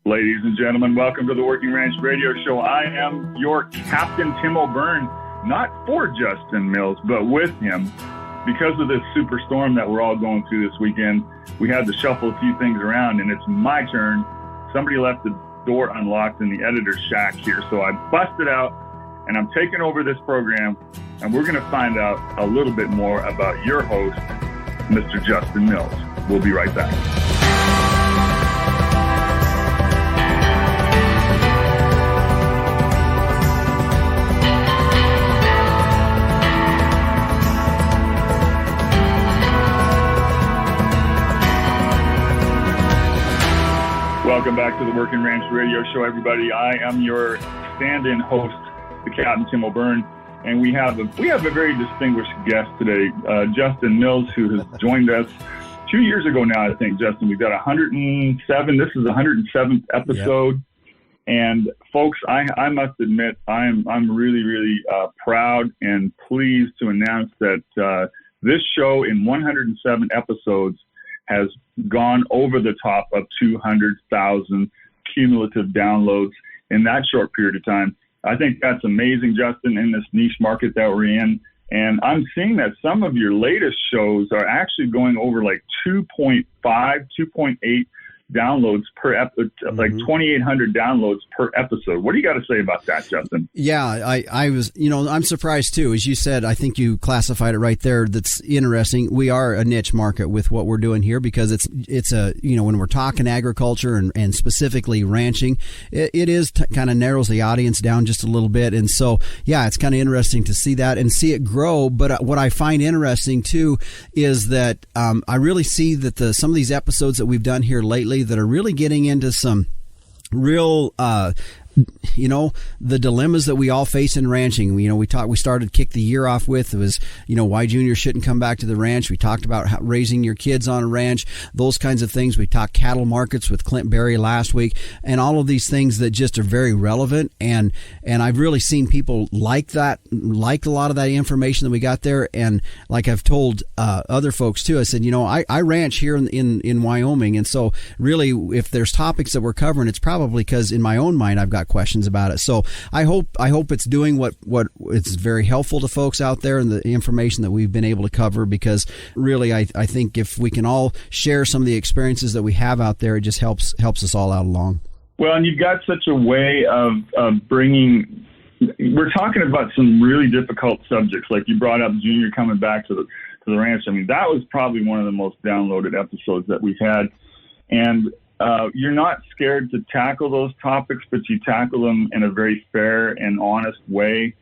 Ladies and gentlemen, welcome to the Working Ranch Radio Show. I am your Capt'n Tim O'Byrne, not for Justin Mills, but with him. Because of this superstorm that we're all going through this weekend, we had to shuffle a few things around, and it's my turn. Somebody left the door unlocked in the editor's shack here, so I busted out, and I'm taking over this program, and we're going to find out a little bit more about your host, Mr. Justin Mills. We'll be right back. Welcome back to the Working Ranch Radio Show, everybody. I am your stand-in host, the Capt'n Tim O'Byrne, and we have a very distinguished guest today, Justin Mills, who has joined us 2 years ago now. I think, Justin, we've got 107. This is the 107th episode, yep. And folks, I must admit, I'm really proud and pleased to announce that this show in 107 episodes has gone over the top of 200,000 cumulative downloads in that short period of time. I think that's amazing, Justin, in this niche market that we're in. And I'm seeing that some of your latest shows are actually going over like 2.5, 2.8 downloads per episode, like 2,800 downloads per episode. What do you got to say about that, Justin? Yeah, I was, I'm surprised too. As you said, I think you classified it right there. That's interesting. We are a niche market with what we're doing here because it's a, when we're talking agriculture and specifically ranching, it is kind of narrows the audience down just a little bit. And so, yeah, it's kind of interesting to see that and see it grow. But what I find interesting too is that I really see that some of these episodes that we've done here lately that are really getting into some real, the dilemmas that we all face in ranching. We started Kick the Year off with, it was, why junior shouldn't come back to the ranch. We talked about raising your kids on a ranch, those kinds of things. We talked cattle markets with Clint Berry last week, and all of these things that just are very relevant. And I've really seen people like a lot of that information that we got there. And like I've told other folks too, I said, I ranch here in Wyoming. And so really, if there's topics that we're covering, it's probably because in my own mind, I've got questions about it. So I hope it's doing what it's very helpful to folks out there and the information that we've been able to cover, because really I think if we can all share some of the experiences that we have out there, it just helps us all out along. Well, and you've got such a way of bringing, we're talking about some really difficult subjects, like you brought up Junior coming back to the ranch. I mean, that was probably one of the most downloaded episodes that we've had. And you're not scared to tackle those topics, but you tackle them in a very fair and honest way.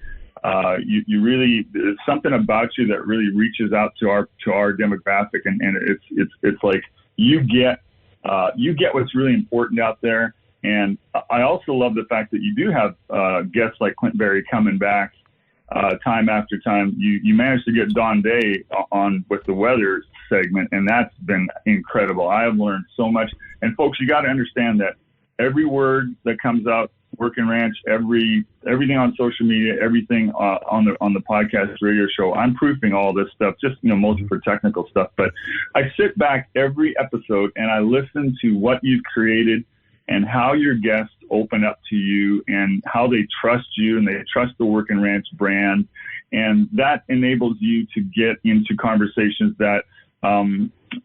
You really, there's something about you that really reaches out to our demographic, and it's like you get what's really important out there. And I also love the fact that you do have guests like Clint Berry coming back time after time. You managed to get Don Day on with the weather segment, and that's been incredible. I have learned so much. And folks, you got to understand that every word that comes out, Working Ranch, everything on social media, everything on the podcast radio show, I'm proofing all this stuff, just mostly for technical stuff. But I sit back every episode and I listen to what you've created and how your guests open up to you and how they trust you and they trust the Working Ranch brand. And that enables you to get into conversations that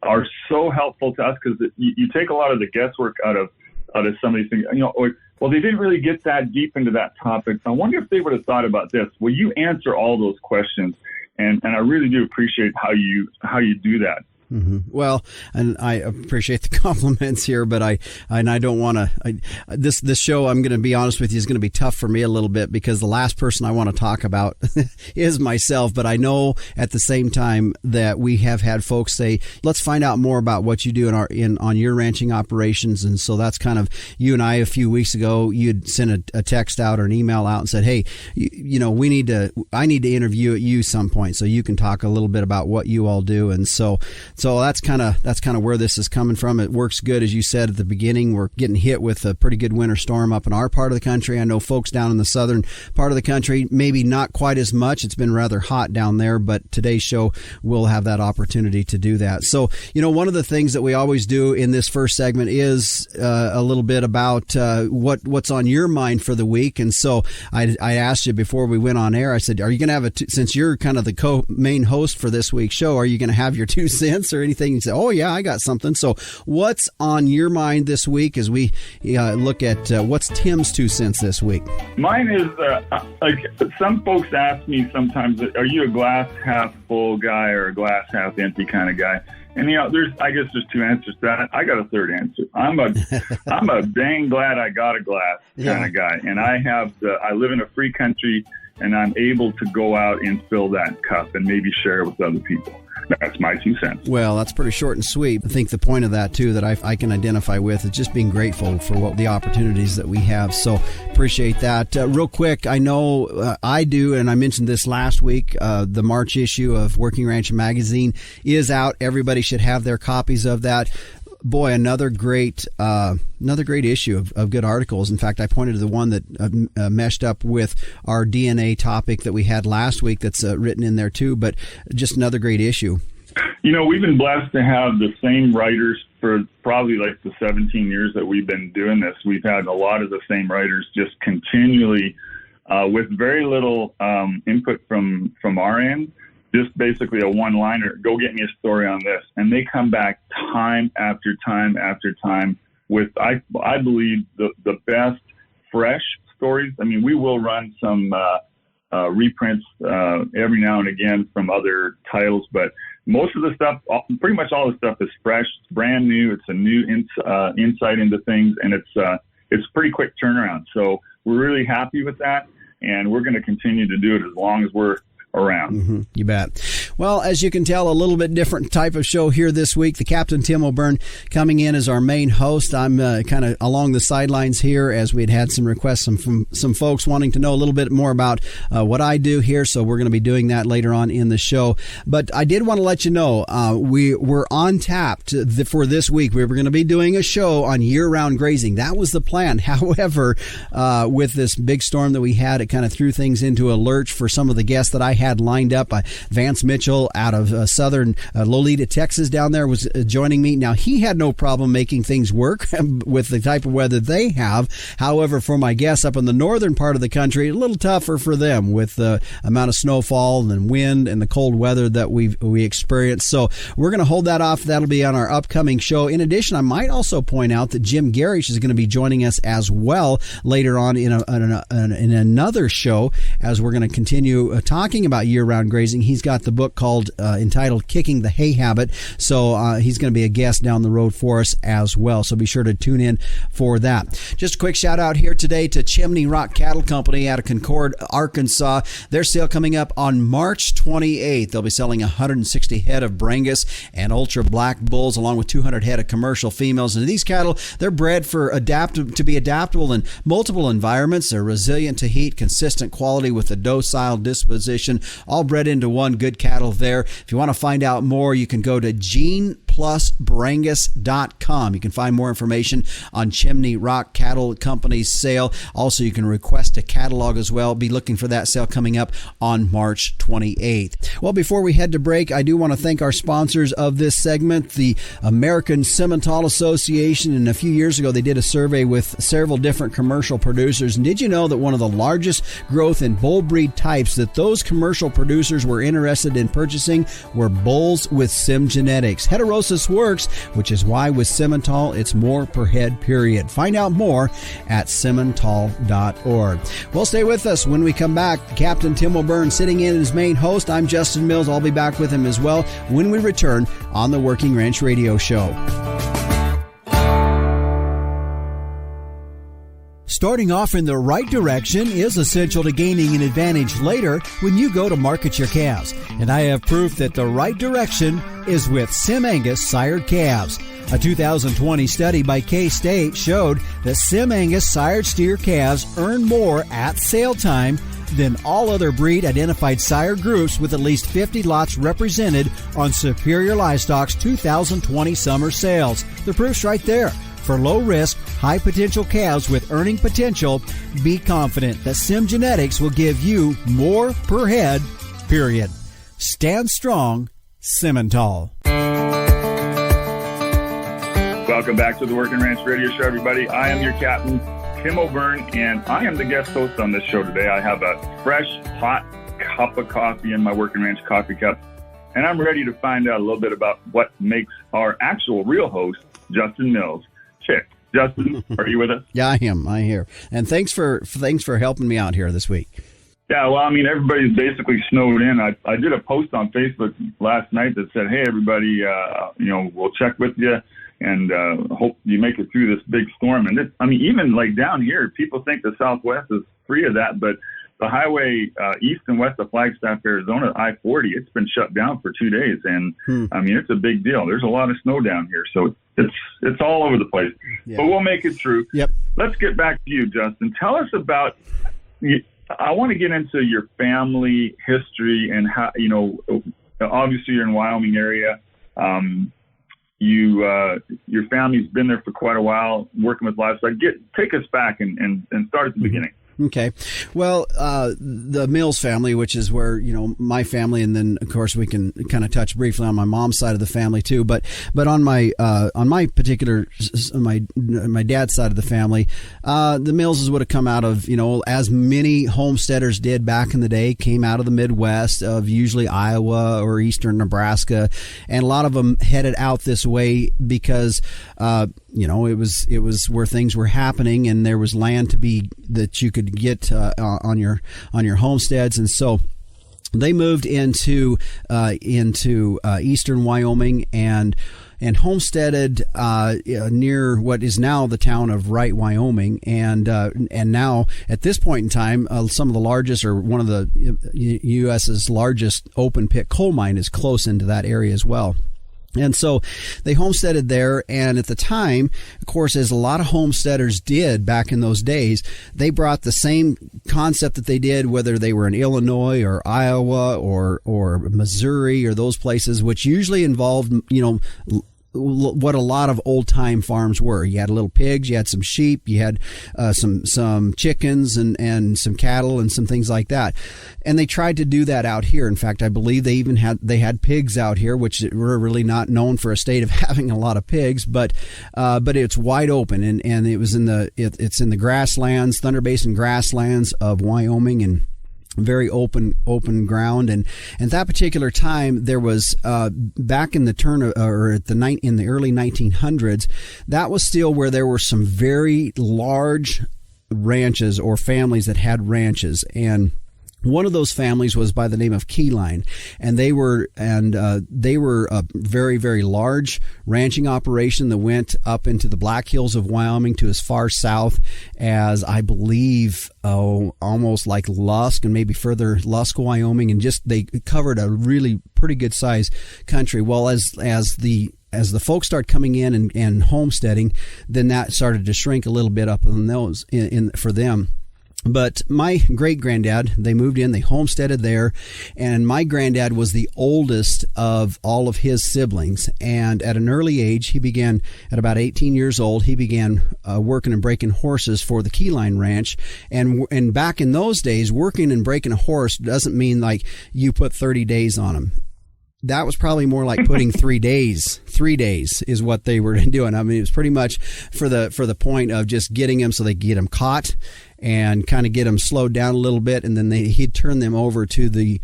are so helpful to us, because you take a lot of the guesswork out of some of these things. Well, they didn't really get that deep into that topic. I wonder if they would have thought about this. Well, you answer all those questions, and I really do appreciate how you do that. Mm-hmm. Well, and I appreciate the compliments here, but I don't want to. This show, I'm going to be honest with you, is going to be tough for me a little bit, because the last person I want to talk about is myself. But I know at the same time that we have had folks say, "Let's find out more about what you do on your ranching operations." And so that's kind of you and I. A few weeks ago, you'd sent a text out or an email out and said, "Hey, I need to interview at you some point so you can talk a little bit about what you all do." And so So that's kind of where this is coming from. It works good, as you said at the beginning. We're getting hit with a pretty good winter storm up in our part of the country. I know folks down in the southern part of the country, maybe not quite as much. It's been rather hot down there, but today's show will have that opportunity to do that. So, one of the things that we always do in this first segment is a little bit about what's on your mind for the week. And so I asked you before we went on air, I said, are you going to have since you're kind of the main host for this week's show, are you going to have your 2 cents or anything? You say, oh yeah, I got something. So what's on your mind this week as we look at what's Tim's 2 cents this week? Mine is like some folks ask me sometimes, are you a glass half full guy or a glass half empty kind of guy? And I guess there's 2 answers to that. I got a third answer. I'm a dang glad I got a glass kind of guy, and I live in a free country, and I'm able to go out and fill that cup and maybe share it with other people. That's my 2 cents. Well, that's pretty short and sweet. I think the point of that, too, that I can identify with is just being grateful for the opportunities that we have. So appreciate that. Real quick, I know I do, and I mentioned this last week, the March issue of Working Ranch Magazine is out. Everybody should have their copies of that. Boy, another great issue of good articles. In fact, I pointed to the one that meshed up with our DNA topic that we had last week that's written in there too, but just another great issue. We've been blessed to have the same writers for probably like the 17 years that we've been doing this. We've had a lot of the same writers just continually with very little input from our end. Just basically a one-liner, go get me a story on this. And they come back time after time after time with, I believe, the best fresh stories. I mean, we will run some reprints every now and again from other titles, but most of the stuff, pretty much all the stuff is fresh, it's brand new. It's a new insight into things, and it's pretty quick turnaround. So we're really happy with that, and we're going to continue to do it as long as we're around. Mm-hmm. You bet. Well, as you can tell, a little bit different type of show here this week. The Capt'n Tim O'Byrne coming in as our main host. I'm kind of along the sidelines here as we'd had some requests from some folks wanting to know a little bit more about what I do here. So we're going to be doing that later on in the show. But I did want to let you know we were on tap for this week. We were going to be doing a show on year-round grazing. That was the plan. However, with this big storm that we had, it kind of threw things into a lurch for some of the guests that I had lined up. Vance Mitchell out of southern Lolita, Texas down there was joining me. Now, he had no problem making things work with the type of weather they have. However, for my guests up in the northern part of the country, a little tougher for them with the amount of snowfall and wind and the cold weather that we experienced. So we're going to hold that off. That'll be on our upcoming show. In addition, I might also point out that Jim Garish is going to be joining us as well later on in another show as we're going to continue talking about year-round grazing. He's got the book called entitled Kicking the Hay Habit. So he's going to be a guest down the road for us as well. So be sure to tune in for that. Just a quick shout out here today to Chimney Rock Cattle Company out of Concord, Arkansas. Their sale coming up on March 28th. They'll be selling 160 head of Brangus and Ultra Black Bulls along with 200 head of commercial females. And these cattle, they're bred to be adaptable in multiple environments. They're resilient to heat, consistent quality with a docile disposition, all bred into one. Good cattle there. If you want to find out more, you can go to GenePlusBrangus.com. You can find more information on Chimney Rock Cattle Company's sale. Also, you can request a catalog as well. Be looking for that sale coming up on March 28th. Well, before we head to break, I do want to thank our sponsors of this segment, the American Simmental Association. And a few years ago, they did a survey with several different commercial producers. And did you know that one of the largest growth in bull breed types that those commercial producers were interested in purchasing were bulls with Sim genetics? Heterosis works, which is why with Simmental, it's more per head, period. Find out more at simmental.org. Well, stay with us. When we come back, Capt'n Tim O'Byrne sitting in as main host. I'm Justin Mills. I'll be back with him as well when we return on the Working Ranch Radio Show. Starting off in the right direction is essential to gaining an advantage later when you go to market your calves. And I have proof that the right direction is with Sim Angus sired calves. A 2020 study by K-State showed that Sim Angus sired steer calves earn more at sale time than all other breed-identified sire groups, with at least 50 lots represented on Superior Livestock's 2020 summer sales. The proof's right there. For low-risk, high-potential calves with earning potential, be confident that Sim Genetics will give you more per head, period. Stand strong, Simmental. Welcome back to the Working Ranch Radio Show, everybody. I am your Captain, Tim O'Byrne, and I am the guest host on this show today. I have a fresh, hot cup of coffee in my Working Ranch coffee cup, and I'm ready to find out a little bit about what makes our actual real host, Justin Mills, tick. Justin, are you with us? Yeah, I am. I'm here. And thanks for helping me out here this week. Yeah, well, I mean, everybody's basically snowed in. I did a post on Facebook last night that said, hey, everybody, we'll check with you and hope you make it through this big storm. And even like down here, people think the Southwest is free of that, but the highway east and west of Flagstaff, Arizona, I-40, it's been shut down for 2 days. And I mean, it's a big deal. There's a lot of snow down here, so it's all over the place. Yeah. But we'll make it through. Yep. Let's get back to you, Justin. Tell us about. I want to get into your family history and how, obviously you're in Wyoming area. Your family's been there for quite a while working with livestock. Take us back and start at the beginning. Okay. Well, the Mills family, which is where, my family, and then of course we can kind of touch briefly on my mom's side of the family too. But on my particular, my dad's side of the family, the Millses would have come out of, as many homesteaders did back in the day, came out of the Midwest, of usually Iowa or eastern Nebraska. And a lot of them headed out this way because, it was where things were happening and there was land to be that you could get on your homesteads, and so they moved into eastern Wyoming and homesteaded near what is now the town of Wright, Wyoming, and now at this point in time, some of the largest, or one of the U.S.'s largest open pit coal mine is close into that area as well. And so they homesteaded there, and at the time, of course, as a lot of homesteaders did back in those days, they brought the same concept that they did, whether they were in Illinois or Iowa or Missouri or those places, which usually involved, what a lot of old time farms were. You had little pigs, you had some sheep, you had some chickens and some cattle and some things like that. And they tried to do that out here. In fact, I believe they had pigs out here, which were really not known for a state of having a lot of pigs, but it's wide open, and it was it's in the grasslands, Thunder Basin grasslands of Wyoming, and very open ground. And at that particular time, there was back in the in the early 1900s, that was still where there were some very large ranches or families that had ranches. And one of those families was by the name of Keyline, and they were a very, very large ranching operation that went up into the Black Hills of Wyoming to as far south as, I believe, almost like Lusk, and maybe further Lusk, Wyoming, and they covered a really pretty good size country. Well, as the folks start coming in and homesteading, then that started to shrink a little bit up in those for them. But my great-granddad, they moved in, they homesteaded there, and my granddad was the oldest of all of his siblings. And at an early age, at about 18 years old, he began working and breaking horses for the Keyline Ranch. And back in those days, working and breaking a horse doesn't mean like you put 30 days on him. That was probably more like putting 3 days. 3 days is what they were doing. I mean, it was pretty much for the point of just getting him so they could get him caught and kind of get them slowed down a little bit, and then he'd turn them over to the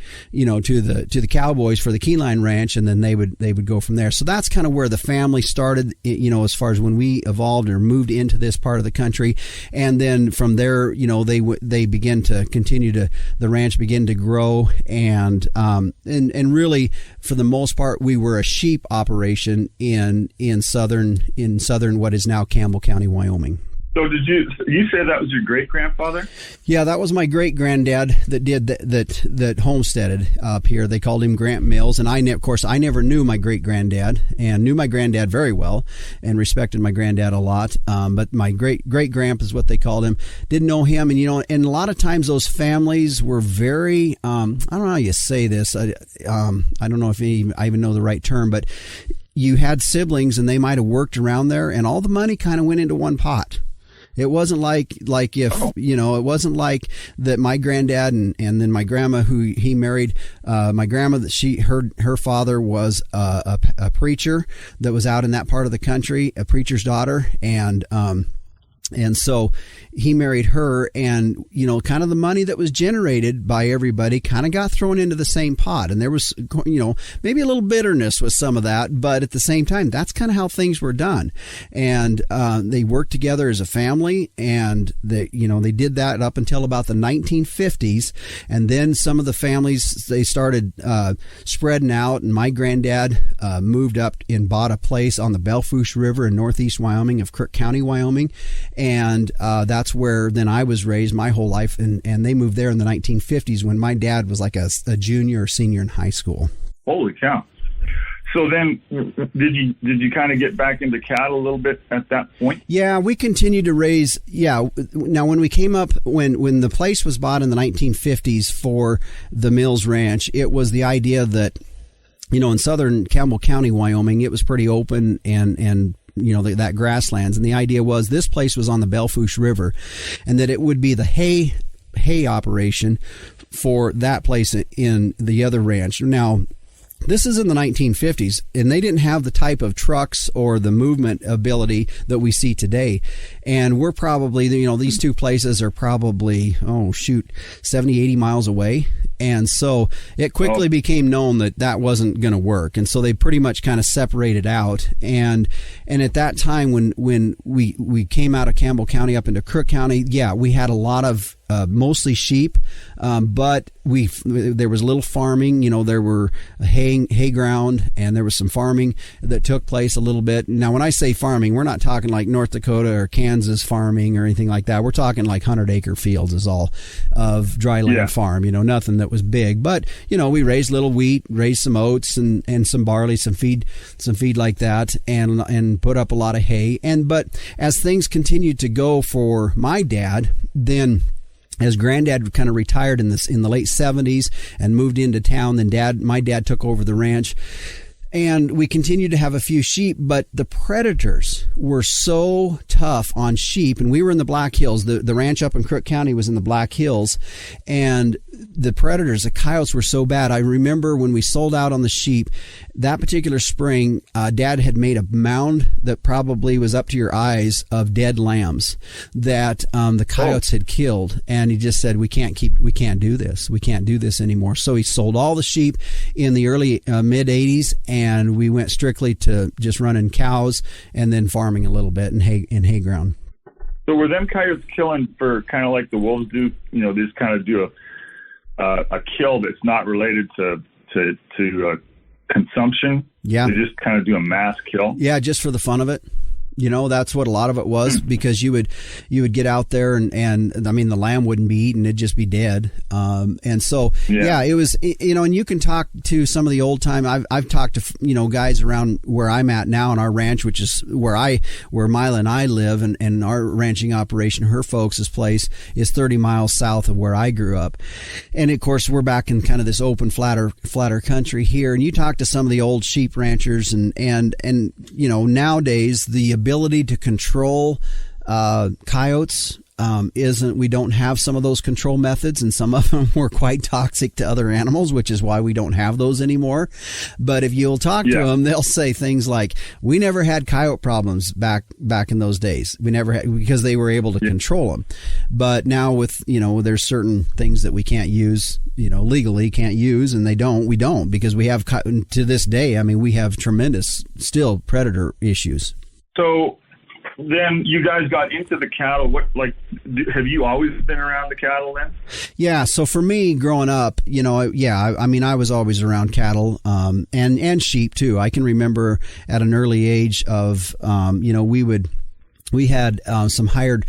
cowboys for the Keyline Ranch, and then they would go from there. So that's kind of where the family started, as far as when we evolved or moved into this part of the country, and then from there, they began to continue the ranch began to grow, and really for the most part we were a sheep operation in southern what is now Campbell County, Wyoming. So you say that was your great-grandfather? Yeah, that was my great-granddad that did that homesteaded up here. They called him Grant Mills, and of course, I never knew my great-granddad, and knew my granddad very well, and respected my granddad a lot. But my great-grandpa is what they called him. Didn't know him, and and a lot of times those families were very, I don't know how you say this. I don't know if I even know the right term, but you had siblings, and they might have worked around there, and all the money kind of went into one pot. It wasn't like if, it wasn't like that my granddad and then my grandma who he married, my grandma, that her father was a preacher that was out in that part of the country, a preacher's daughter. And so he married her, and, kind of the money that was generated by everybody kind of got thrown into the same pot. And there was, maybe a little bitterness with some of that, but at the same time, that's kind of how things were done. And they worked together as a family, and they did that up until about the 1950s. And then some of the families, they started spreading out, and my granddad moved up and bought a place on the Belfouche River in northeast Wyoming of Crook County, Wyoming. And that's where then I was raised my whole life, and they moved there in the 1950s when my dad was like a junior or senior in high school. Holy cow. So then did you kind of get back into cattle a little bit at that point? Yeah, we continued to raise. Yeah. Now, when we came up, when the place was bought in the 1950s for the Mills Ranch, it was the idea that, in southern Campbell County, Wyoming, it was pretty open and that grasslands. And the idea was this place was on the Belfouche River, and that it would be the hay operation for that place in the other ranch. Now, this is in the 1950s, and they didn't have the type of trucks or the movement ability that we see today. And we're probably, these two places are probably, 70, 80 miles away. And so it quickly became known that wasn't going to work. And so they pretty much kind of separated out. And at that time, when we came out of Campbell County up into Crook County, we had a lot of mostly sheep, but there was a little farming. There were hay ground, and there was some farming that took place a little bit. Now, when I say farming, we're not talking like North Dakota or Kansas farming or anything like that. We're talking like 100-acre fields is all of dry land farm. Nothing that was big, but we raised little wheat, raised some oats and some barley, some feed like that, and put up a lot of hay. But as things continued to go for my dad, then as granddad kind of retired in the late 70s and moved into town, then my dad took over the ranch. And we continued to have a few sheep, but the predators were so tough on sheep. And we were in the Black Hills. The ranch up in Crook County was in the Black Hills. And the predators, the coyotes, were so bad. I remember when we sold out on the sheep, that particular spring, Dad had made a mound that probably was up to your eyes of dead lambs that the coyotes had killed. And he just said, we can't do this. We can't do this anymore. So he sold all the sheep in the early mid 80s. And we went strictly to just running cows and then farming a little bit in hay ground. So were them coyotes killing for kind of like the wolves do? They just kind of do a kill that's not related to consumption. Yeah, they just kind of do a mass kill. Yeah, just for the fun of it. That's what a lot of it was, because you would get out there and I mean, the lamb wouldn't be eaten, it'd just be dead. And so, it was, and you can talk to some of the old time. I've talked to, guys around where I'm at now in our ranch, which is where Mila and I live, and our ranching operation, her folks' place is 30 miles south of where I grew up. And of course, we're back in kind of this open, flatter country here. And you talk to some of the old sheep ranchers and nowadays the ability to control coyotes we don't have some of those control methods, and some of them were quite toxic to other animals, which is why we don't have those anymore. But if you'll talk to them, they'll say things like, we never had coyote problems back in those days. We never had, because they were able to control them. But now with, there's certain things that we can't use, legally can't use, and we don't, because we have, to this day, I mean, we have tremendous still predator issues. So then you guys got into the cattle. Have you always been around the cattle then? Yeah. So for me growing up, I mean, I was always around cattle, and sheep too. I can remember at an early age of, we would we had some hired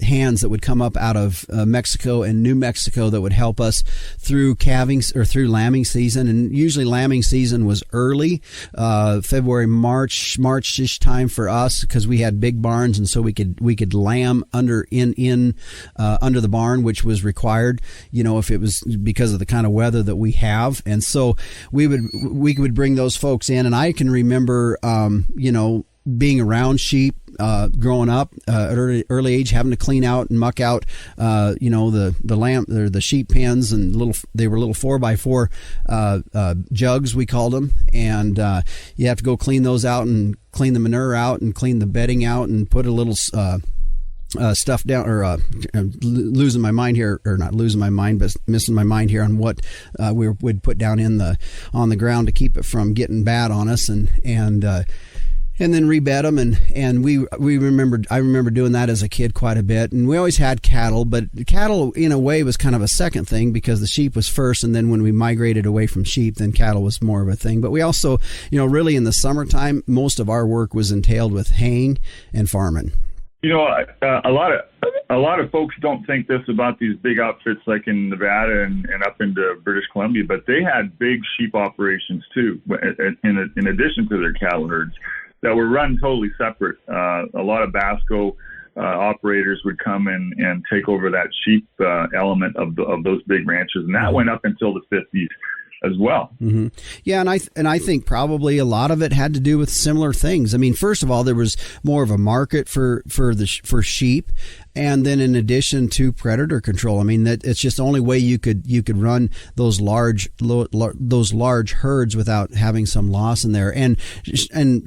hands that would come up out of Mexico and New Mexico that would help us through calving or through lambing season. And usually lambing season was early, February, March-ish time for us, because we had big barns, and so we could lamb under the barn, which was required, if it was because of the kind of weather that we have. And so we would bring those folks in, and I can remember being around sheep growing up at early age, having to clean out and muck out the lamb or the sheep pens, and they were little 4x4 jugs, we called them, and you have to go clean those out and clean the manure out and clean the bedding out and put a little stuff down, or losing my mind here, or not losing my mind, but missing my mind here on what we would put down on the ground to keep it from getting bad on us, and then rebed them, and I remember doing that as a kid quite a bit. And we always had cattle, but cattle in a way was kind of a second thing, because the sheep was first, and then when we migrated away from sheep, then cattle was more of a thing. But we also, really in the summertime, most of our work was entailed with haying and farming. A lot of folks don't think this about these big outfits like in Nevada and up into British Columbia, but they had big sheep operations too, in addition to their cattle herds, that were run totally separate. A lot of Basco operators would come and take over that sheep element of those big ranches, and that went up until the 50s as well. Mm-hmm. Yeah, and I think probably a lot of it had to do with similar things. I mean, first of all, there was more of a market for sheep, and then in addition to predator control. I mean, that it's just the only way you could run those large herds without having some loss in there. And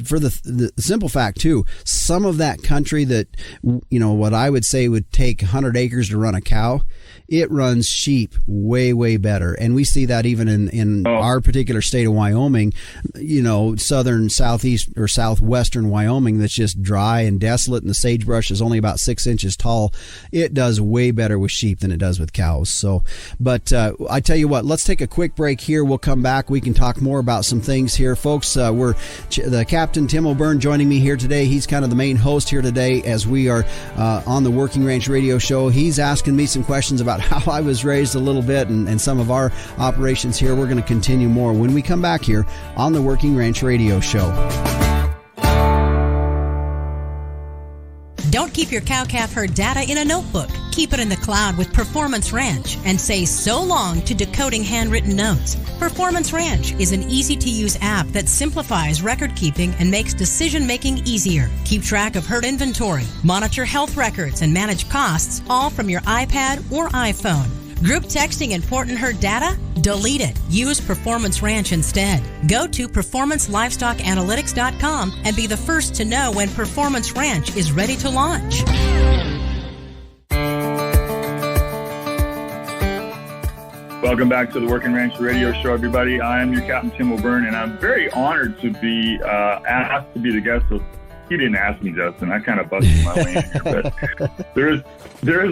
for the simple fact too, some of that country that what I would say would take 100 acres to run a cow, it runs sheep way, way better. And we see that even in our particular state of Wyoming, southern, southeast, or southwestern Wyoming, that's just dry and desolate, and the sagebrush is only about 6 inches tall. It does way better with sheep than it does with cows. So, but I tell you what, let's take a quick break here. We'll come back. We can talk more about some things here, folks. We're the Capt'n Tim O'Byrne joining me here today. He's kind of the main host here today as we are on the Working Ranch Radio Show. He's asking me some questions about how I was raised a little bit and some of our operations here. We're going to continue more when we come back here on the Working Ranch Radio Show. Don't keep your cow-calf herd data in a notebook. Keep it in the cloud with Performance Ranch and say so long to decoding handwritten notes. Performance Ranch is an easy-to-use app that simplifies record-keeping and makes decision-making easier. Keep track of herd inventory, monitor health records, and manage costs, all from your iPad or iPhone. Group texting important herd data? Delete it. Use Performance Ranch instead. Go to performancelivestockanalytics.com and be the first to know when Performance Ranch is ready to launch. Welcome back to the Working Ranch Radio Show, everybody. I am your Capt'n Tim O'Byrne, and I'm very honored to be asked to be the guest of. He didn't ask me, Justin. I kind of busted my way in here, but there is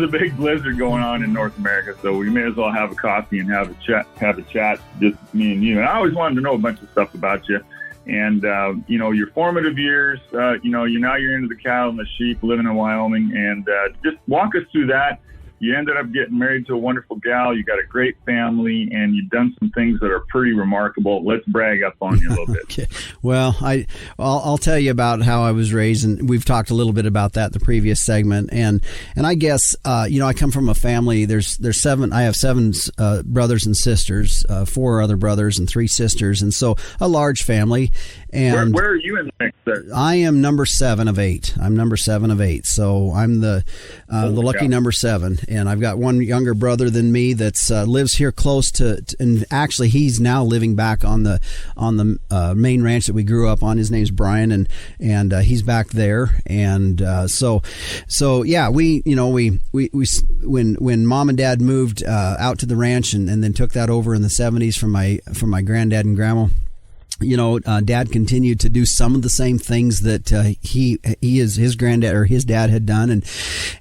a big blizzard going on in North America, so we may as well have a coffee and have a chat, just me and you. And I always wanted to know a bunch of stuff about you, and your formative years. You're into the cattle and the sheep, living in Wyoming, and just walk us through that. You ended up getting married to a wonderful gal. You got a great family, and you've done some things that are pretty remarkable. Let's brag up on you a little bit. Okay. Well, I'll tell you about how I was raised, and we've talked a little bit about that in the previous segment. And I guess I come from a family. There's seven. I have seven brothers and sisters, 4 other brothers and 3 sisters, and so a large family. And where are you in the mix there? I am number 7 of 8. I'm number 7 of 8. So I'm the lucky number 7. And I've got one younger brother than me that's lives here close to, and actually he's now living back on the main ranch that we grew up on. His name's Brian, and he's back there. And so yeah, we when Mom and Dad moved out to the ranch and then took that over in the 70s from my granddad and grandma. Dad continued to do some of the same things that his granddad or his dad had done,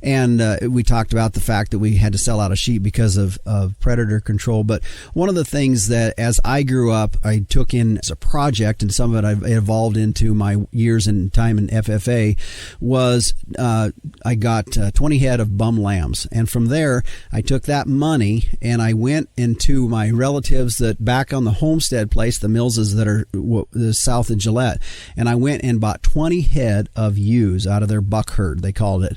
and we talked about the fact that we had to sell out of sheep because of predator control. But one of the things that, as I grew up, I took in as a project, and some of it I've evolved into my years and time in FFA, was I got 20 head of bum lambs, and from there I took that money and I went into my relatives that back on the homestead place, the Millses that are south of Gillette, and I went and bought 20 head of ewes out of their buck herd, they called it.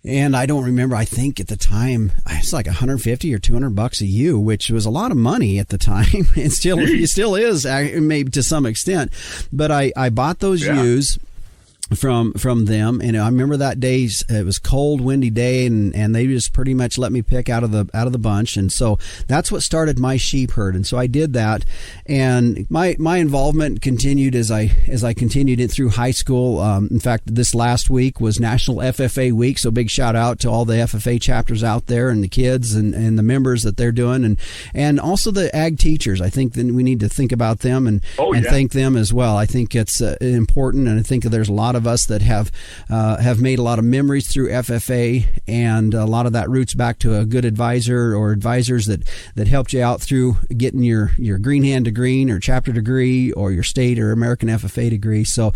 And I don't remember, I think at the time it's like $150 or $200 a ewe, which was a lot of money at the time. It still is, maybe to some extent. But I bought those ewes from them, and I remember that day it was cold, windy day, and they just pretty much let me pick out of the bunch, and so that's what started my sheep herd. And so I did that, and my involvement continued as I continued it through high school. In fact, this last week was National FFA Week, so big shout out to all the FFA chapters out there and the kids and the members that they're doing, and also the ag teachers. I think that we need to think about them and thank them as well. I think it's important, and I think there's a lot of us that have made a lot of memories through FFA, and a lot of that roots back to a good advisor or advisors that helped you out through getting your green hand to green or chapter degree or your state or American FFA degree. So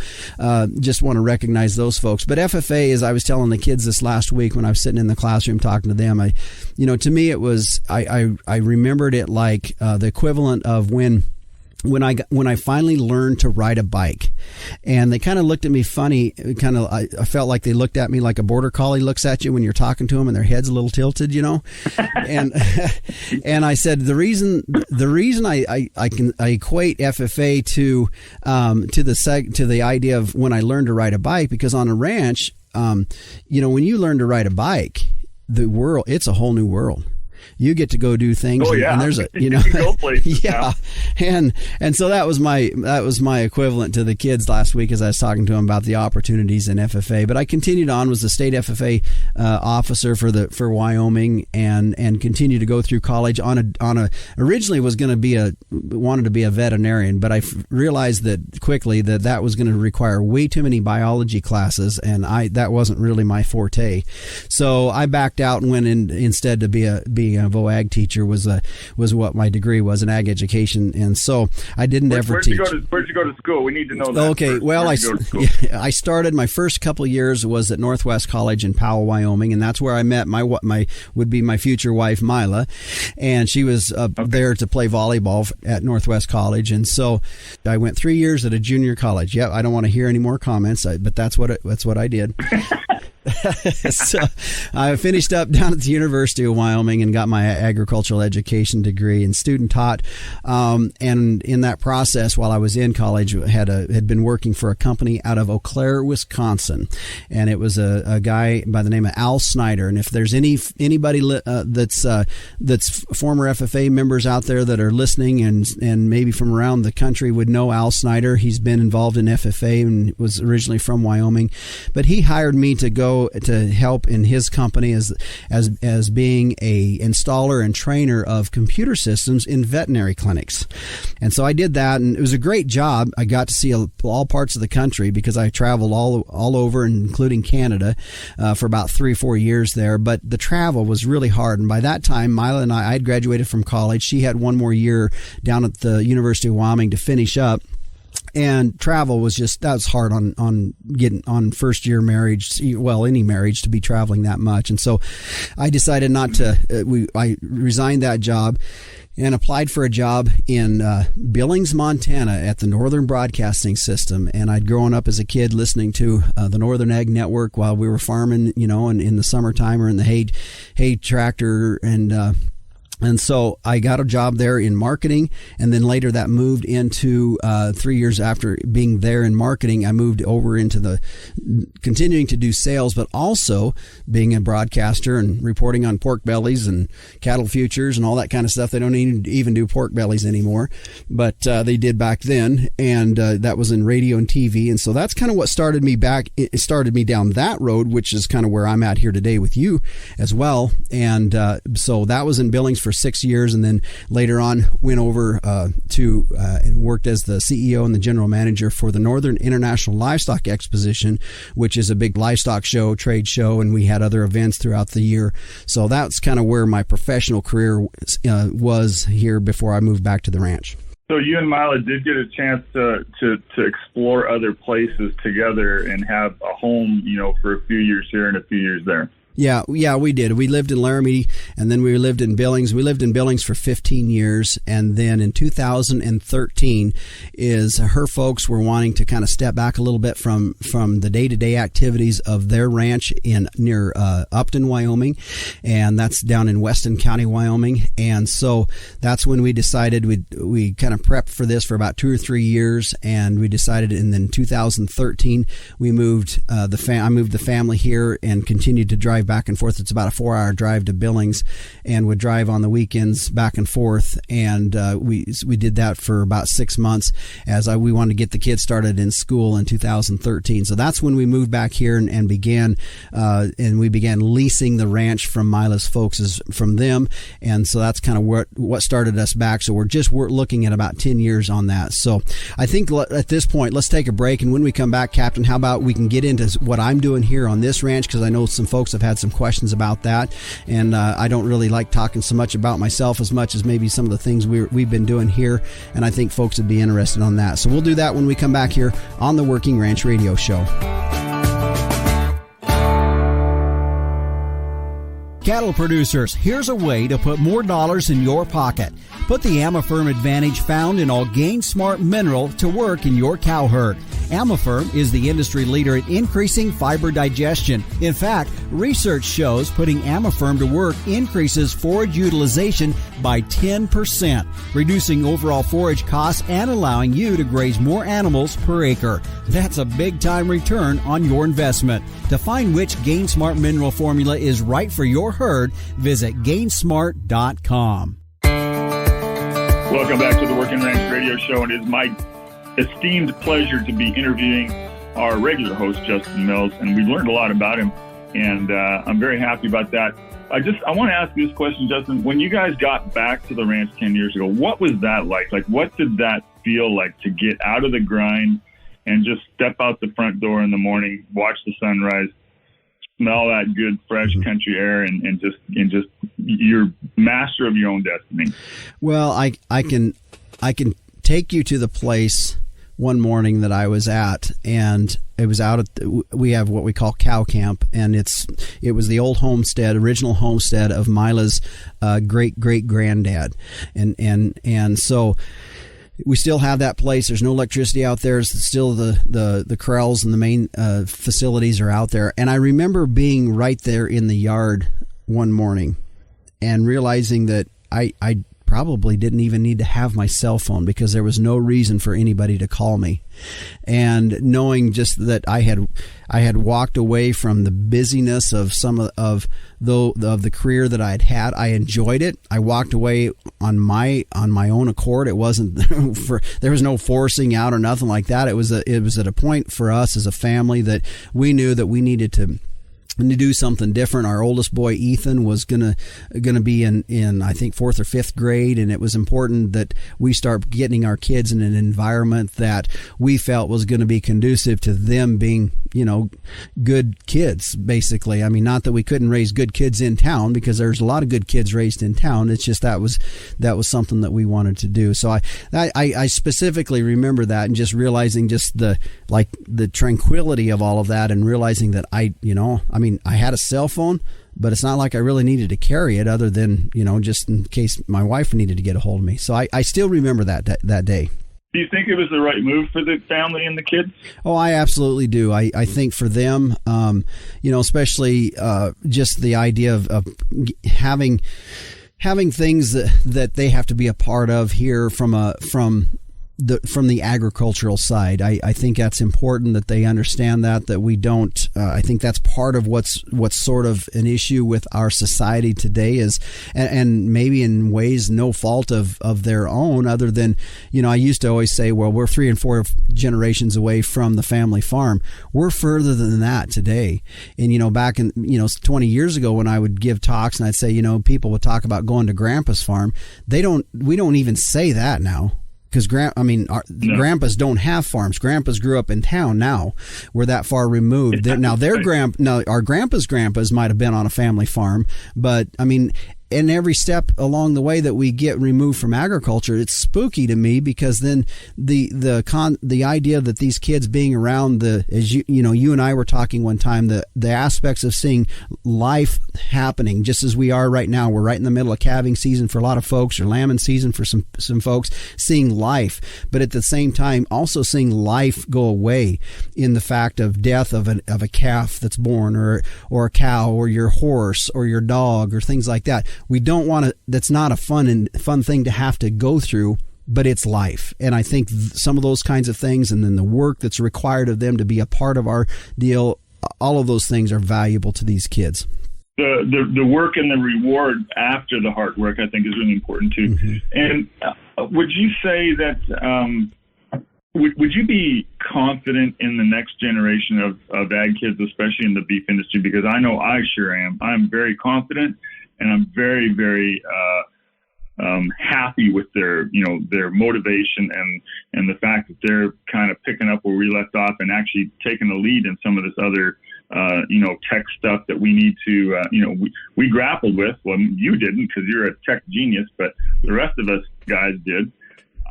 just want to recognize those folks. But FFA, as I was telling the kids this last week when I was sitting in the classroom talking to them, to me it was I remembered it like the equivalent of when I finally learned to ride a bike. And they kind of looked at me funny, I felt like they looked at me like a border collie looks at you when you're talking to them and their head's a little tilted, and and I said the reason I equate FFA to the idea of when I learned to ride a bike, because on a ranch, when you learn to ride a bike, it's a whole new world. You get to go do things, and there's go places and so that was my equivalent to the kids last week as I was talking to them about the opportunities in FFA. But I continued on, was the state FFA officer for Wyoming, and continued to go through college originally was going to wanted to be a veterinarian, but I realized that quickly that was going to require way too many biology classes, and that wasn't really my forte. So I backed out and went in instead to being a ag teacher was what my degree was, in ag education, and so I didn't ever teach. Where'd you go to school? We need to know that. Okay, first. Well, I started my first couple of years was at Northwest College in Powell, Wyoming, and that's where I met my would be my future wife, Mila, and she was there to play volleyball at Northwest College, and so I went 3 years at a junior college. I don't want to hear any more comments, but that's what I did. So I finished up down at the University of Wyoming and got my agricultural education degree and student taught. And in that process, while I was in college, had been working for a company out of Eau Claire, Wisconsin, and it was a guy by the name of Al Snyder. And if there's anybody that's former FFA members out there that are listening and maybe from around the country would know Al Snyder, he's been involved in FFA and was originally from Wyoming, but he hired me to go to help in his company as being a installer and trainer of computer systems in veterinary clinics. And so I did that, and it was a great job. I got to see all parts of the country because I traveled all over, including Canada, for about 3 or 4 years there. But the travel was really hard. And by that time, Mila and I had graduated from college. She had one more year down at the University of Wyoming to finish up. And travel was that was hard on getting on first year marriage, any marriage, to be traveling that much. And so I decided not to, I resigned that job and applied for a job in Billings, Montana at the Northern Broadcasting System. And I'd grown up as a kid listening to the Northern Ag Network while we were farming, and in the summertime or in the hay tractor, and so I got a job there in marketing, and then later that moved into 3 years after being there in marketing, I moved over into continuing to do sales, but also being a broadcaster and reporting on pork bellies and cattle futures and all that kind of stuff. They don't even do pork bellies anymore, but they did back then, and that was in radio and TV. And so that's kind of what started me back. It started me down that road, which is kind of where I'm at here today with you as well. And so that was in Billings for for 6 years, and then later on went over to and worked as the CEO and the general manager for the Northern International Livestock Exposition, which is a big livestock show, trade show, and we had other events throughout the year. So that's kind of where my professional career was here before I moved back to the ranch. So you and Mila did get a chance to explore other places together and have a home, for a few years here and a few years there. Yeah, we did. We lived in Laramie, and then we lived in Billings. We lived in Billings for 15 years, and then in 2013 is her folks were wanting to kind of step back a little bit from the day-to-day activities of their ranch near Upton, Wyoming, and that's down in Weston County, Wyoming. And so that's when we decided we kind of prepped for this for about 2 or 3 years, and we decided, and then 2013 we moved I moved the family here and continued to drive back and forth. It's about a 4-hour drive to Billings, and would drive on the weekends back and forth. And we did that for about 6 months as we wanted to get the kids started in school in 2013. So that's when we moved back here and began leasing the ranch from Mila's folks from them. And so that's kind of what started us back. So we're looking at about 10 years on that. So I think at this point, let's take a break. And when we come back, Captain, how about we can get into what I'm doing here on this ranch, because I know some folks have had some questions about that, and I don't really like talking so much about myself as much as maybe some of the things we've been doing here, and I think folks would be interested on that. So we'll do that when we come back here on the Working Ranch Radio Show. Cattle producers, here's a way to put more dollars in your pocket. Put the AmaFirm advantage found in all Gain Smart mineral to work in your cow herd. AmaFirm is the industry leader in increasing fiber digestion. In fact, research shows putting AmaFirm to work increases forage utilization by 10%, reducing overall forage costs and allowing you to graze more animals per acre. That's a big-time return on your investment. To find which Gain Smart mineral formula is right for your herd, visit gainsmart.com. Welcome back to the Working Ranch Radio Show, and it is my esteemed pleasure to be interviewing our regular host, Justin Mills, and we've learned a lot about him, and I'm very happy about that. I want to ask you this question, Justin. When you guys got back to the ranch 10 years ago, what was that like? Like, what did that feel like to get out of the grind and just step out the front door in the morning, watch the sunrise, smell that good, fresh country air, and just you're master of your own destiny? Well, I can take you to the place one morning that I was at, and it was out at we have what we call cow camp, and it was the old original homestead of Mila's great granddad, and so we still have that place. There's no electricity out there. It's still the corrals and the main facilities are out there. And I remember being right there in the yard one morning and realizing that I probably didn't even need to have my cell phone because there was no reason for anybody to call me. And knowing just that I had walked away from the busyness of some of the career that I'd had. I enjoyed it. I walked away on my own accord. It wasn't there was no forcing out or nothing like that. It was at a point for us as a family that we knew that we needed to do something different. Our oldest boy, Ethan, was gonna be in I think 4th or 5th grade, and it was important that we start getting our kids in an environment that we felt was going to be conducive to them being, good kids, basically. I mean, not that we couldn't raise good kids in town, because there's a lot of good kids raised in town. It's just that was something that we wanted to do. So I specifically remember that, and just realizing just the tranquility of all of that, and realizing that I had a cell phone, but it's not like I really needed to carry it other than, just in case my wife needed to get a hold of me. So I still remember that day. Do you think it was the right move for the family and the kids? Oh, I absolutely do. I think for them, especially just the idea of having things that they have to be a part of here from from the agricultural side. I think that's important that they understand that we don't. I think that's part of what's sort of an issue with our society today is, and maybe in ways no fault of their own, other than, I used to always say, well, we're 3 and 4 generations away from the family farm. We're further than that today. And, back in, 20 years ago when I would give talks and I'd say, people would talk about going to grandpa's farm. We don't even say that now. Because grandpas don't have farms. Grandpas grew up in town. Now we're that far removed. Now our grandpas might have been on a family farm, but in every step along the way that we get removed from agriculture, it's spooky to me, because then the idea that these kids being around as you and I were talking one time, the aspects of seeing life happening just as we are right now. We're right in the middle of calving season for a lot of folks, or lambing season for some folks, seeing life, but at the same time also seeing life go away in the fact of death of a calf that's born, or a cow, or your horse, or your dog, or things like that. We don't want to. That's not a fun thing to have to go through, but it's life. And I think some of those kinds of things, and then the work that's required of them to be a part of our deal, all of those things are valuable to these kids. The work and the reward after the hard work, I think, is really important too. Mm-hmm. And would you say that? Would you be confident in the next generation of ag kids, especially in the beef industry? Because I know I sure am. I'm very confident. And I'm very, very happy with their motivation and the fact that they're kind of picking up where we left off and actually taking the lead in some of this other, tech stuff that we need to, we grappled with. Well, you didn't, because you're a tech genius, but the rest of us guys did.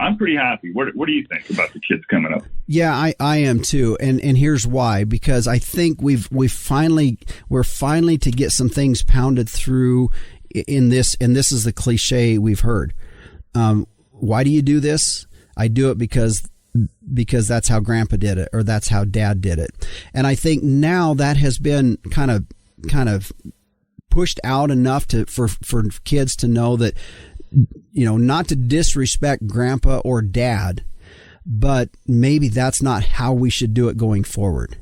I'm pretty happy. What do you think about the kids coming up? Yeah, I am too, and here's why. Because I think we're finally to get some things pounded through in this, and this is the cliche we've heard. Why do you do this? I do it because that's how Grandpa did it, or that's how Dad did it. And I think now that has been kind of pushed out enough for kids to know that, not to disrespect Grandpa or Dad, but maybe that's not how we should do it going forward.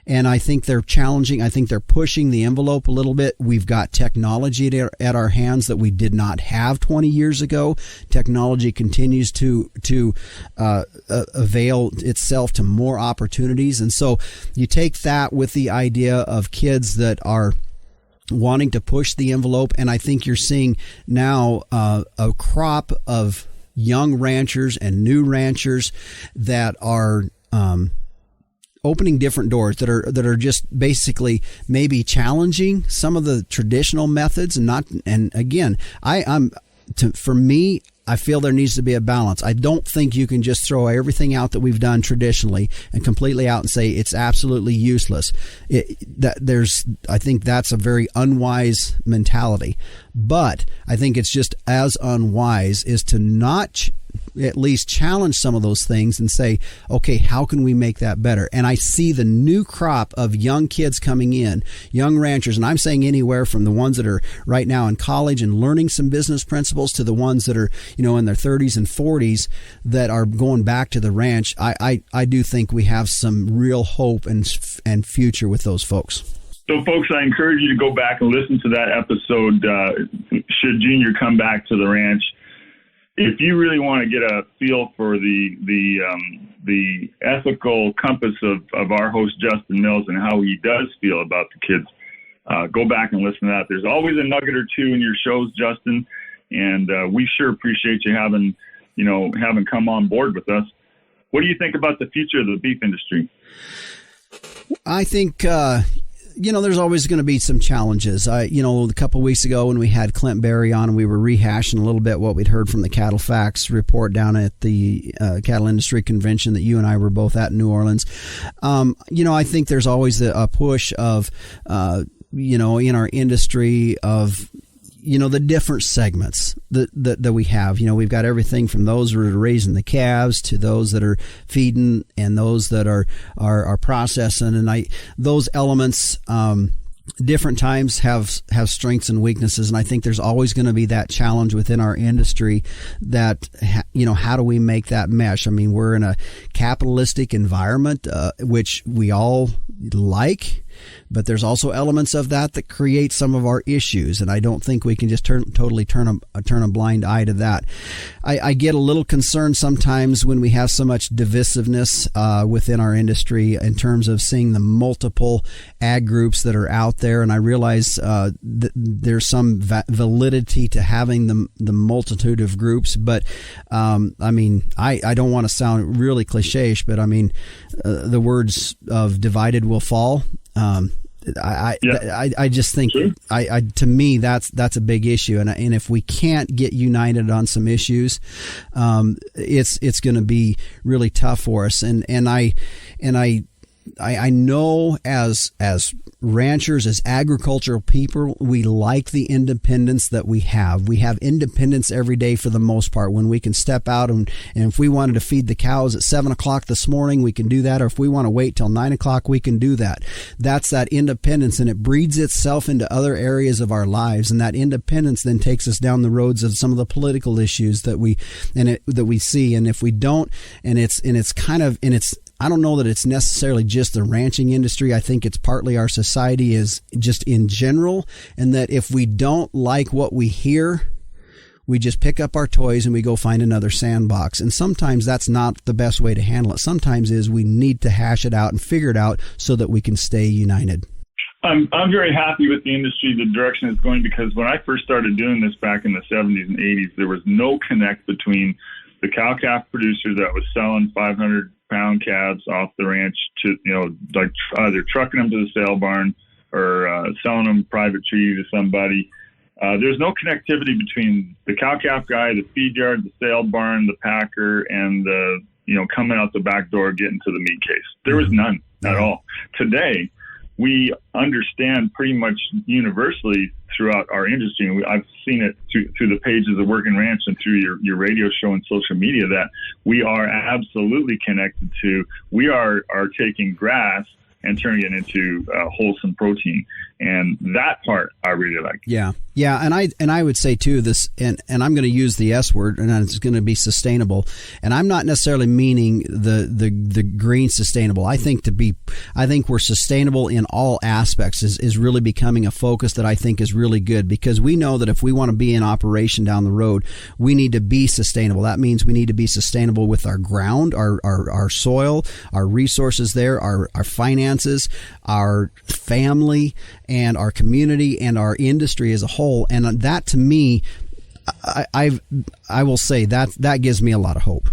And I think they're challenging. I think they're pushing the envelope a little bit. We've got technology at our hands that we did not have 20 years ago. Technology continues to avail itself to more opportunities. And so you take that with the idea of kids that are wanting to push the envelope, and I think you're seeing now a crop of young ranchers and new ranchers that are opening different doors, that are just basically maybe challenging some of the traditional methods, and again, for me, I feel there needs to be a balance. I don't think you can just throw everything out that we've done traditionally and completely out and say it's absolutely useless. I think that's a very unwise mentality. But I think it's just as unwise is to not at least challenge some of those things and say, okay, how can we make that better? And I see the new crop of young kids coming in, young ranchers, and I'm saying anywhere from the ones that are right now in college and learning some business principles to the ones that are, in their 30s and 40s that are going back to the ranch. I do think we have some real hope and future with those folks. So, folks, I encourage you to go back and listen to that episode, should Junior come back to the ranch. If you really want to get a feel for the ethical compass of our host, Justin Mills, and how he does feel about the kids, go back and listen to that. There's always a nugget or two in your shows, Justin, and we sure appreciate you having come on board with us. What do you think about the future of the beef industry? I think there's always going to be some challenges. A couple of weeks ago when we had Clint Berry on, and we were rehashing a little bit what we'd heard from the Cattle Facts report down at the Cattle Industry Convention that you and I were both at in New Orleans. I think there's always a push of, in our industry of, the different segments that we have. We've got everything from those that are raising the calves to those that are feeding and those that are processing. And those elements, different times have strengths and weaknesses, and I think there's always going to be that challenge within our industry that, how do we make that mesh? I mean, we're in a capitalistic environment, which we all like, but there's also elements of that create some of our issues, and I don't think we can just totally turn a blind eye to that. I get a little concerned sometimes when we have so much divisiveness within our industry in terms of seeing the multiple ag groups that are out there, and I realize that there's some validity to having the multitude of groups, but I mean, I don't want to sound really cliche-ish, but I mean, the words of divided will fall. I just think to me that's a big issue, and if we can't get united on some issues, it's going to be really tough for us. And I know as ranchers, as agricultural people, we like the independence that we have. We have independence every day for the most part, when we can step out and if we wanted to feed the cows at 7:00 this morning, we can do that. Or if we want to wait till 9:00, we can do that. That's that independence, and it breeds itself into other areas of our lives. And that independence then takes us down the roads of some of the political issues that we see. And if we don't, I don't know that it's necessarily just the ranching industry. I think it's partly our society is just in general, and that if we don't like what we hear, we just pick up our toys and we go find another sandbox. And sometimes that's not the best way to handle it. Sometimes we need to hash it out and figure it out so that we can stay united. I'm very happy with the industry, the direction it's going, because when I first started doing this back in the 70s and 80s, there was no connect between the cow-calf producer that was selling 500-pound calves off the ranch to, like either trucking them to the sale barn or selling them private treaty to somebody. There's no connectivity between the cow-calf guy, the feed yard, the sale barn, the packer, and the, coming out the back door getting to the meat case. There was none at all. Today, we understand pretty much universally throughout our industry, and I've seen it through the pages of Working Ranch and through your radio show and social media, that we are absolutely connected to. We are taking grass and turning it into wholesome protein, and that part I really like. Yeah, and I would say too this, and I'm going to use the S word, and it's going to be sustainable. And I'm not necessarily meaning the green sustainable. I think we're sustainable in all aspects is really becoming a focus that I think is really good, because we know that if we want to be in operation down the road, we need to be sustainable. That means we need to be sustainable with our ground, our soil, our resources there, our finances, our family, and our community, and our industry as a whole. And that, to me, I will say that gives me a lot of hope.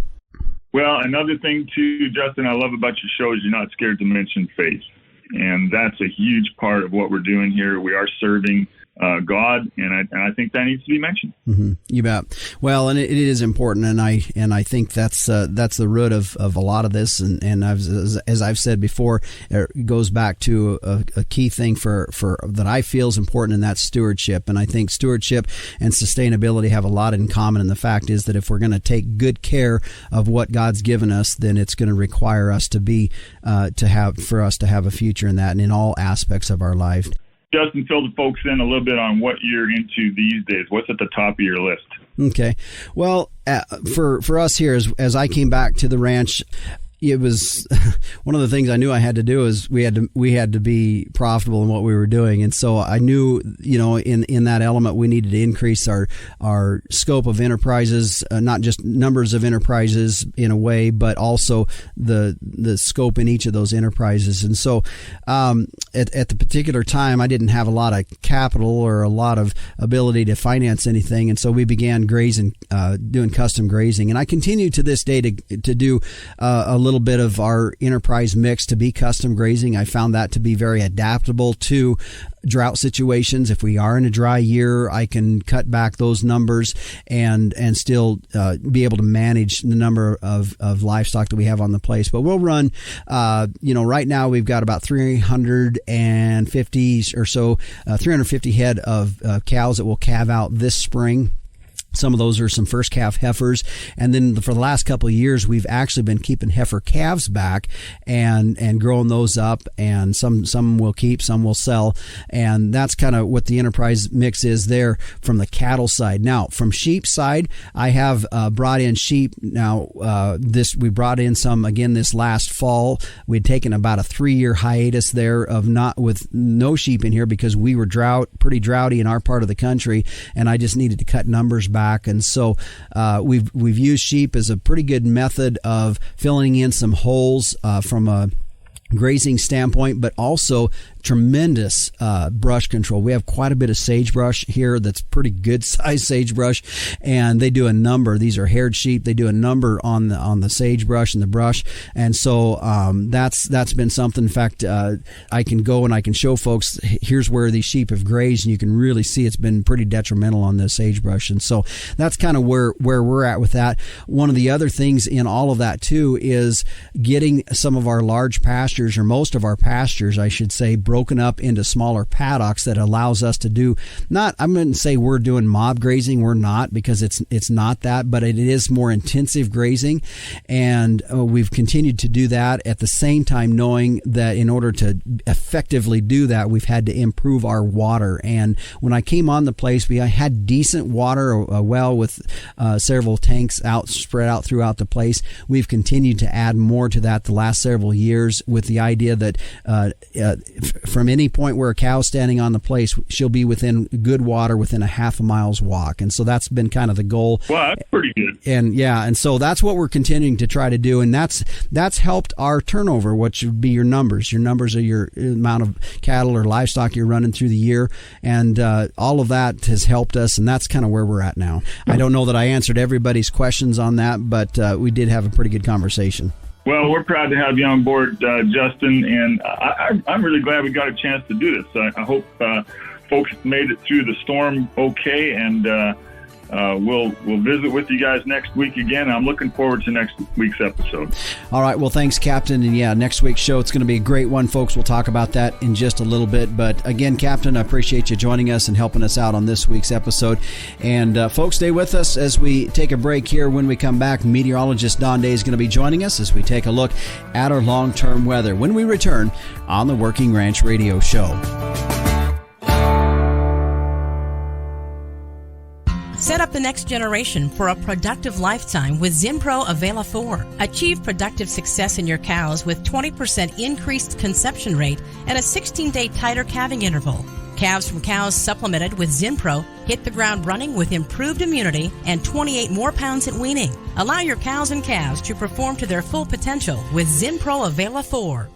Well, another thing too, Justin, I love about your show is you're not scared to mention faith. And that's a huge part of what we're doing here. We are serving God, and I think that needs to be mentioned. Mm-hmm. You bet. Well, and it is important, and I think that's the root of a lot of this. And as I've said before, it goes back to a key thing for that I feel is important, and that's stewardship. And I think stewardship and sustainability have a lot in common. And the fact is that if we're going to take good care of what God's given us, then it's going to require us to have a future in that, and in all aspects of our life. Justin, fill the folks in a little bit on what you're into these days. What's at the top of your list? Okay. Well, for us here, as I came back to the ranch, it was one of the things I knew I had to do is we had to be profitable in what we were doing. And so I knew, in that element, we needed to increase our scope of enterprises, not just numbers of enterprises in a way, but also the scope in each of those enterprises. And so at the particular time, I didn't have a lot of capital or a lot of ability to finance anything. And so we began grazing, doing custom grazing. And I continue to this day to do a little bit of our enterprise mix to be custom grazing. I found that to be very adaptable to drought situations. If we are in a dry year, I can cut back those numbers and still be able to manage the number of livestock that we have on the place. But we'll run, right now we've got about 350 or so, 350 head of cows that will calve out this spring. Some of those are some first calf heifers. And then for the last couple of years, we've actually been keeping heifer calves back and growing those up. And some we'll keep, some we'll sell. And that's kind of what the enterprise mix is there from the cattle side. Now, from sheep side, I have brought in sheep. Now, we brought in some again this last fall. We'd taken about a 3-year hiatus there with no sheep in here because we were pretty droughty in our part of the country. And I just needed to cut numbers back. And so we've used sheep as a pretty good method of filling in some holes from a grazing standpoint, but also tremendous brush control. We have quite a bit of sagebrush here that's pretty good sized sagebrush, and they do a number. These are haired sheep. They do a number on the sagebrush and the brush, and so that's been something. In fact, I can go and I can show folks here's where these sheep have grazed, and you can really see it's been pretty detrimental on the sagebrush, and so that's kind of where we're at with that. One of the other things in all of that too is getting some of our large pastures, or most of our pastures, I should say, broken up into smaller paddocks that allows us to do I'm going to say we're doing mob grazing. We're not, because it's not that, but it is more intensive grazing. And we've continued to do that at the same time, knowing that in order to effectively do that, we've had to improve our water. And when I came on the place, I had decent water, a well with several tanks spread out throughout the place. We've continued to add more to that the last several years with the idea that from any point where a cow's standing on the place, she'll be within good water within a half a mile's walk. And so that's been kind of the goal. Wow, that's pretty good. And so that's what we're continuing to try to do. And that's helped our turnover, which would be your numbers. Your numbers are your amount of cattle or livestock you're running through the year. And all of that has helped us. And that's kind of where we're at now. I don't know that I answered everybody's questions on that, but we did have a pretty good conversation. Well, we're proud to have you on board, Justin, and I'm really glad we got a chance to do this. I hope folks made it through the storm okay, and we'll visit with you guys next week again. I'm looking forward to next week's episode. All right. Well, thanks, Captain. And yeah, next week's show, it's going to be a great one, folks. We'll talk about that in just a little bit. But again, Captain, I appreciate you joining us and helping us out on this week's episode. And folks, stay with us as we take a break here. When we come back, meteorologist Don Day is going to be joining us as we take a look at our long-term weather when we return on the Working Ranch Radio Show. Set up the next generation for a productive lifetime with Zinpro Avela 4. Achieve productive success in your cows with 20% increased conception rate and a 16-day tighter calving interval. Calves from cows supplemented with Zinpro hit the ground running with improved immunity and 28 more pounds at weaning. Allow your cows and calves to perform to their full potential with Zinpro Avela 4.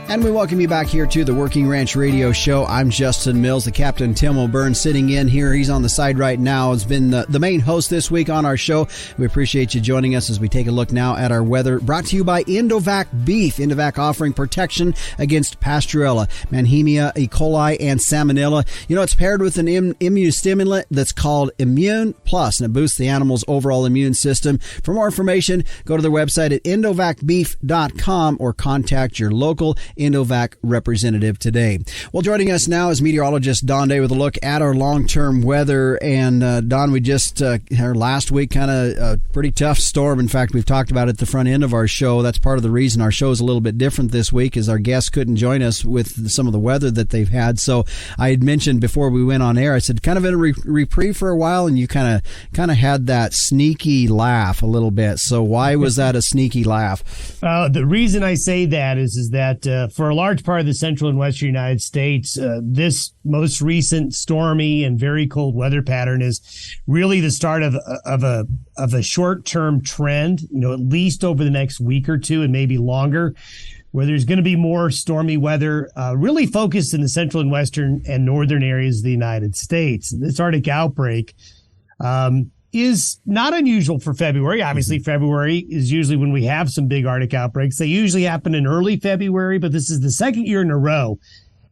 And we welcome you back here to the Working Ranch Radio Show. I'm Justin Mills, the Capt'n Tim O'Byrne sitting in here. He's on the side right now. Has been the main host this week on our show. We appreciate you joining us as we take a look now at our weather. Brought to you by Indovac Beef. Indovac offering protection against Pasteurella, Manhemia, E. coli, and Salmonella. You know, it's paired with an immunostimulant that's called Immune Plus, and it boosts the animal's overall immune system. For more information, go to their website at indovacbeef.com or contact your local Indovac representative today. Well, joining us now is meteorologist Don Day with a look at our long-term weather. And Don, we just our last week kind of a pretty tough storm. In fact, we've talked about it at the front end of our show. That's part of the reason our show is a little bit different this week, is our guests couldn't join us with some of the weather that they've had. So I had mentioned before we went on air, I said kind of in a reprieve for a while, and you kind of had that sneaky laugh a little bit. So why was that a sneaky laugh? The reason I say that is that for a large part of the central and western United States, this most recent stormy and very cold weather pattern is really the start of a short-term trend, at least over the next week or two and maybe longer, where there's going to be more stormy weather, really focused in the central and western and northern areas of the United States. This Arctic outbreak is not unusual for February. Obviously, February is usually when we have some big Arctic outbreaks. They usually happen in early February, but this is the second year in a row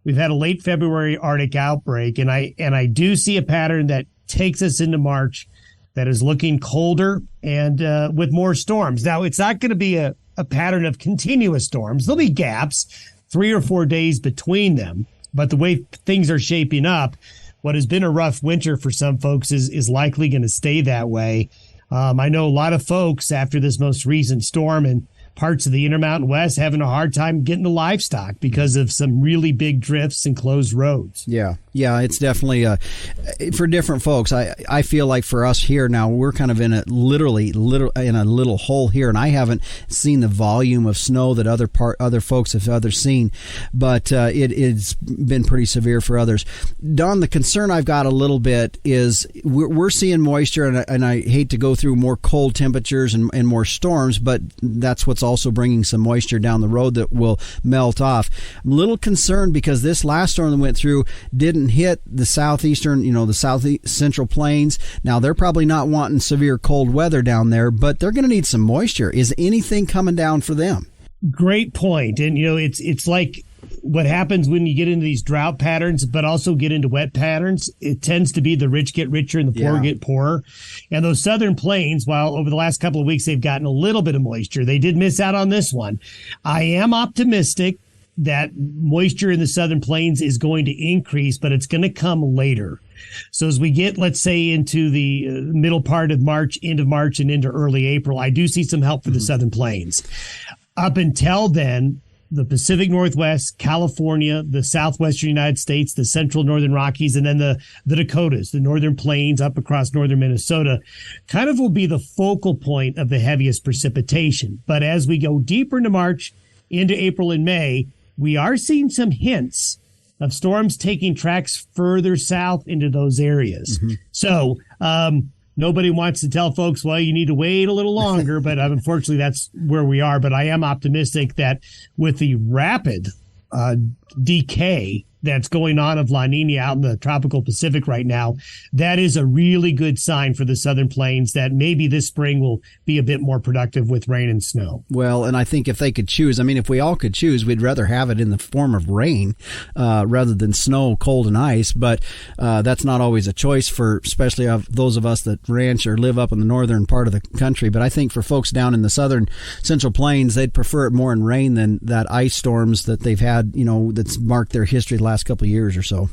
we've had a late February Arctic outbreak. And I do see a pattern that takes us into March that is looking colder and with more storms. Now, it's not going to be a pattern of continuous storms. There'll be gaps, 3 or 4 days between them. But the way things are shaping up, what has been a rough winter for some folks is likely going to stay that way. I know a lot of folks after this most recent storm in parts of the Intermountain West having a hard time getting the livestock because of some really big drifts and closed roads. Yeah, it's definitely for different folks. I feel like for us here now, we're kind of in a little hole here, and I haven't seen the volume of snow that other folks have seen, but it's been pretty severe for others. Don, the concern I've got a little bit is we're seeing moisture, and I hate to go through more cold temperatures and more storms, but that's what's also bringing some moisture down the road that will melt off. I'm a little concerned because this last storm that went through didn't hit the southeastern, the south central plains. Now, they're probably not wanting severe cold weather down there, but they're going to need some moisture. Is anything coming down for them? Great point. And, it's like what happens when you get into these drought patterns, but also get into wet patterns. It tends to be the rich get richer and the poor get poorer. And those southern plains, while over the last couple of weeks they've gotten a little bit of moisture, they did miss out on this one. I am optimistic that moisture in the southern plains is going to increase, but it's going to come later. So as we get, let's say, into the middle part of March, end of March, and into early April, I do see some help for the southern plains. Up until then, the Pacific Northwest, California, the southwestern United States, the central northern Rockies, and then the Dakotas, the northern plains up across northern Minnesota, kind of will be the focal point of the heaviest precipitation. But as we go deeper into March, into April and May, we are seeing some hints of storms taking tracks further south into those areas. Mm-hmm. So nobody wants to tell folks, well, you need to wait a little longer, but unfortunately that's where we are. But I am optimistic that with the rapid decay that's going on of La Nina out in the tropical Pacific right now, that is a really good sign for the southern plains that maybe this spring will be a bit more productive with rain and snow. Well, and I think if they could choose, if we all could choose, we'd rather have it in the form of rain rather than snow, cold, and ice. But that's not always a choice for, especially of those of us that ranch or live up in the northern part of the country. But I think for folks down in the southern central plains, they'd prefer it more in rain than that ice storms that they've had, that's marked their history the last couple of years or so.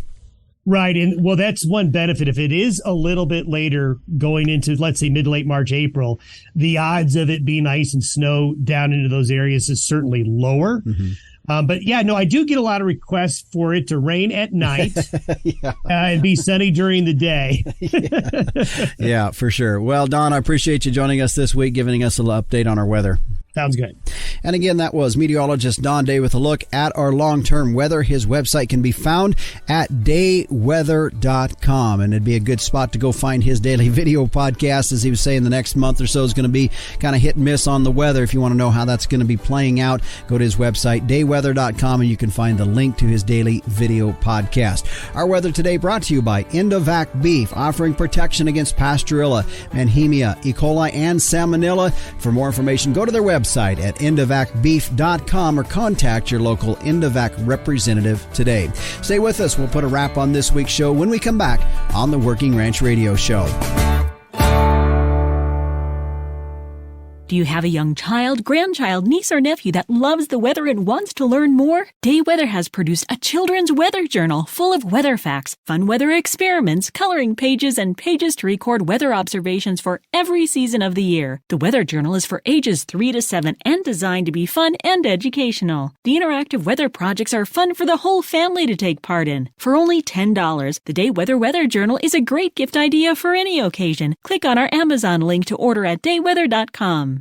Right. And well, that's one benefit. If it is a little bit later going into, let's say, mid to late March, April, the odds of it being ice and snow down into those areas is certainly lower. Mm-hmm. But yeah, no, I do get a lot of requests for it to rain at night and be sunny during the day. Yeah, for sure. Well, Don, I appreciate you joining us this week, giving us a little update on our weather. Sounds good. And again, that was meteorologist Don Day with a look at our long-term weather. His website can be found at dayweather.com, and it'd be a good spot to go find his daily video podcast. As he was saying, the next month or so is going to be kind of hit and miss on the weather. If you want to know how that's going to be playing out, go to his website, dayweather.com, and you can find the link to his daily video podcast. Our weather today brought to you by Indovac Beef, offering protection against Pasteurella, Manhemia, E. coli, and Salmonella. For more information, go to their website at indovacbeef.com or contact your local Indovac representative today. Stay with us. We'll put a wrap on this week's show when we come back on the Working Ranch Radio Show. Do you have a young child, grandchild, niece, or nephew that loves the weather and wants to learn more? Day Weather has produced a children's weather journal full of weather facts, fun weather experiments, coloring pages, and pages to record weather observations for every season of the year. The weather journal is for ages 3 to 7 and designed to be fun and educational. The interactive weather projects are fun for the whole family to take part in. For only $10, the Day Weather Journal is a great gift idea for any occasion. Click on our Amazon link to order at dayweather.com.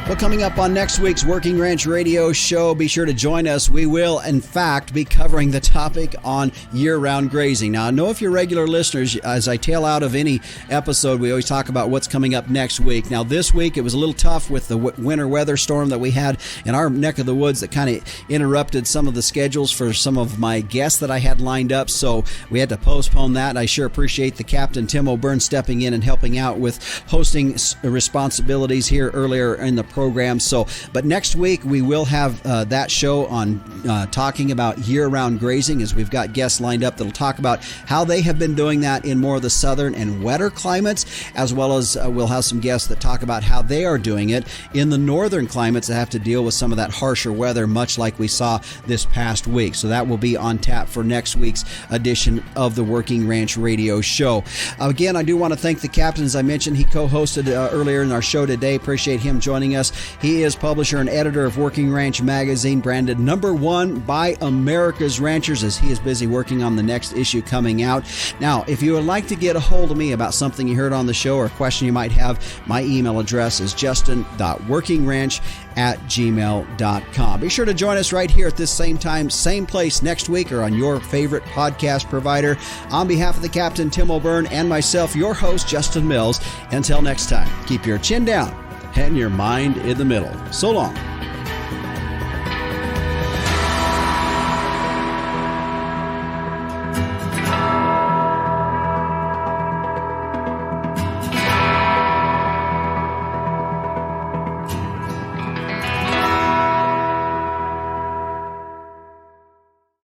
Well, coming up on next week's Working Ranch Radio Show, be sure to join us. We will, in fact, be covering the topic on year-round grazing. Now, I know if you're regular listeners, as I tail out of any episode, we always talk about what's coming up next week. Now, this week, it was a little tough with the winter weather storm that we had in our neck of the woods that kind of interrupted some of the schedules for some of my guests that I had lined up, so we had to postpone that. I sure appreciate the Capt'n Tim O'Byrne stepping in and helping out with hosting responsibilities here earlier in the programs. So, but next week we will have that show on talking about year-round grazing, as we've got guests lined up that'll talk about how they have been doing that in more of the southern and wetter climates, as well as we'll have some guests that talk about how they are doing it in the northern climates that have to deal with some of that harsher weather, much like we saw this past week. So that will be on tap for next week's edition of the Working Ranch Radio Show. Again, I do want to thank the captain. As I mentioned, he co-hosted earlier in our show today. Appreciate him joining us. He is publisher and editor of Working Ranch Magazine, branded #1 by America's Ranchers, as he is busy working on the next issue coming out. Now, if you would like to get a hold of me about something you heard on the show or a question you might have, my email address is justin.workingranch@gmail.com. Be sure to join us right here at this same time, same place next week, or on your favorite podcast provider. On behalf of the Capt'n Tim O'Byrne and myself, your host, Justin Mills, until next time, keep your chin down and your mind in the middle. So long.